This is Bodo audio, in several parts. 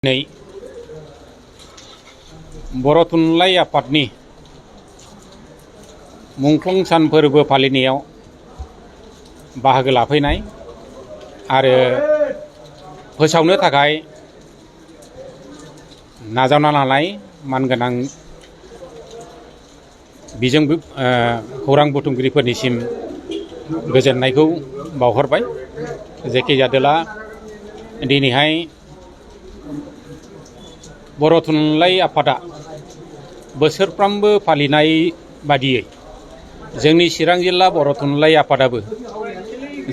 नै बर' थुनलाइ आफादनि मुंख्लं सान फोरबो फालिनायाव बाहागो लाफैनाय आरो फोसावनो थाखाय नाजावना लानाय मानगोनां बिजों खौरां बुथुमगिरिफोरनिसिम गोजोननायखौ बावहरबाय। जेखि जादोला दिनैहाय बर' थुनलाइ आफादा बोसोरफ्रामबो फालिनाय बादियै जोंनि चिरां जिल्ला बर' थुनलाइ आफादाबो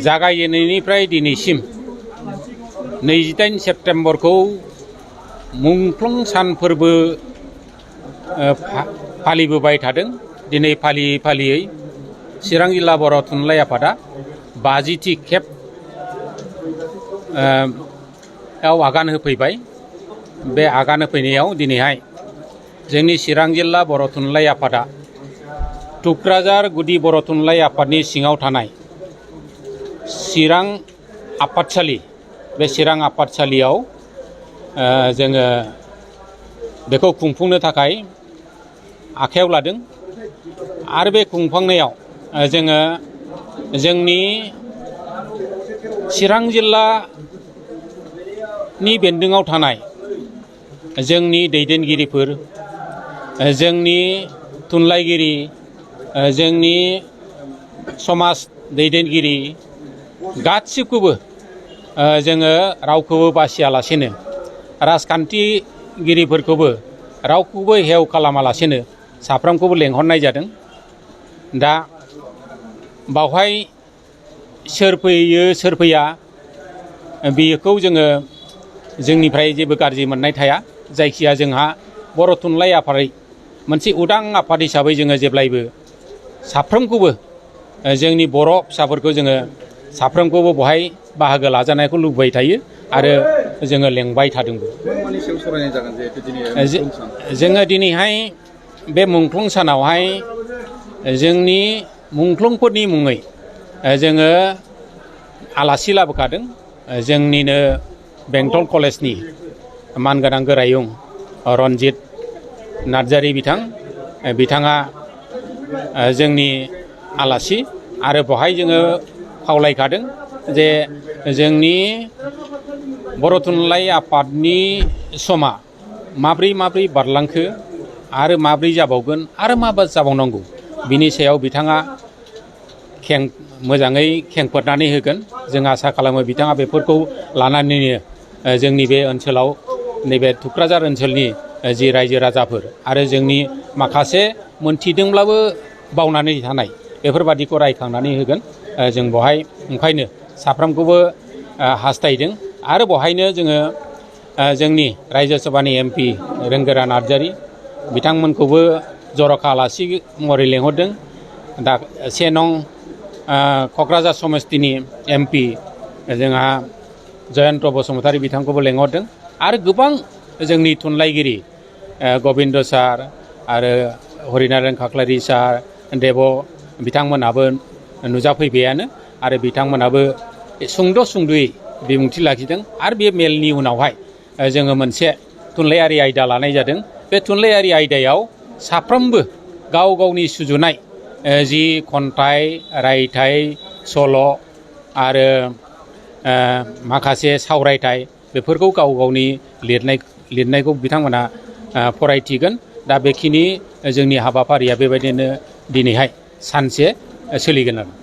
जागायजेननायनिफ्राय दिनैसिम 28 सेप्तेम्बरखौ मुंख्लं सान फोरबो फालिबोबाय थादों। दिनै फालियै फालियै चिरां जिल्ला बर' थुनलाइ आफादा 50थि खेब आगान होफैबाय। बे आगान होफैनायाव दिनैहाय जोंनि चिरां जिल्ला बर' थुनलाइ आफादा टुक्राझार गुदि बर' थुनलाइ आफादनि सिङाव थानाय चिरां आफादसालि, बे चिरां आफादसालियाव जोङो बेखौ खुंफुंनो थाखाय आखायाव लादों। आरो बे खुंफुंनायाव जोङो जोंनि चिरां जिल्लानि बेन्दोङाव थानाय जोंनि दैदेनगिरिफोर, जोंनि थुनलाइगिरि, जोंनि समाज दैदेनगिरि गासिबखौबो जोङो रावखौबो बासियालासेनो, राजखान्थिगिरिफोरखौबो रावखौबो हेव खालामालासेनो साफ्रोमखौबो लेंहरनाय जादों। दा बावहाय सोर फैयो सोर फैया बेखौ जोङो जोंनिफ्राय जेबो गाज्रि मोननाय थाया। जायखिया जोंहा बर' थुनलाइ आफादै मोनसे उदां आफाद हिसाबै जोङो जेब्लायबो साफ्रोमखौबो जोंनि बर' फिसाफोरखौ जोङो साफ्रोमखौबो बहाय बाहागो लाजानायखौ लुबैबाय थायो आरो जोङो लेंबाय थादोंबो। जोङो दिनैहाय बे मुंख्लं सानावहाय जोंनि मुंख्लंफोरनि मुङै जोङो आलासि लाबोखादों। जोंनिनो बेंटल कलेजनि मानगोनां गोरायुं रनजित नार्जारि बिथाङा जोंनि आलासि। आरो बहाय जोङो खावलायखादों जे जोंनि बर' थुनलाइ आफादनि समा माब्रै बारलांखो आरो माब्रै जाबावगोन आरो मा जाबावनांगौ बिनि सायाव बिथाङा मोजाङै खेंफोरनानै होगोन। जों आसा खालामो बिथाङा बेफोरखौ लानानैनो जोंनि बे ओनसोलाव, नैबे टुक्राझार ओनसोलनि जि रायजो राजाफोर आरो जोंनि माखासे मोनथिदोंब्लाबो बावनानै थानाय बेफोरबादिखौ रायखांनानै होगोन। जों बहाय ओंखायनो साफ्रोमखौबो हास्थायदों। आरो बहायनो जोङो जोंनि रायजो सभानि MP रोंगोरा नार्जारि बिथांमोनखौबो जर'खा आलासि महरै लेंहरदों। दा 1 नं क'क्राझार समस्तिनि MP जोंहा जयन्त बसुमतारी बिथांखौबो लेंहरदों। आरो गोबां जोंनि थुनलाइगिरि गबिन्द सार आरो हरिनारायण खाख्लारि सार, देब बिथांमोनाबो नुजाफैबायानो। आरो बिथांमोनाबो सुंद'यै बिबुंथि लाखिदों। आरो बे मेलनि उनावहाय जोङो मोनसे थुनलाइयारि आयदा लानाय जादों। बे थुनलाइयारि आयदायाव साफ्रोमबो गाव गावनि सुजुनाय जि खन्थाइ, रायथाइ, सल' आरो माखासे सावरायथाइ बेफोरखौ गाव गावनि लिरनायखौ बिथांमोना फरायथिगोन। दा बेखिनि जोंनि हाबाफारिया बेबायदिनो दिनैहाय सानसे सोलिगोन आरो।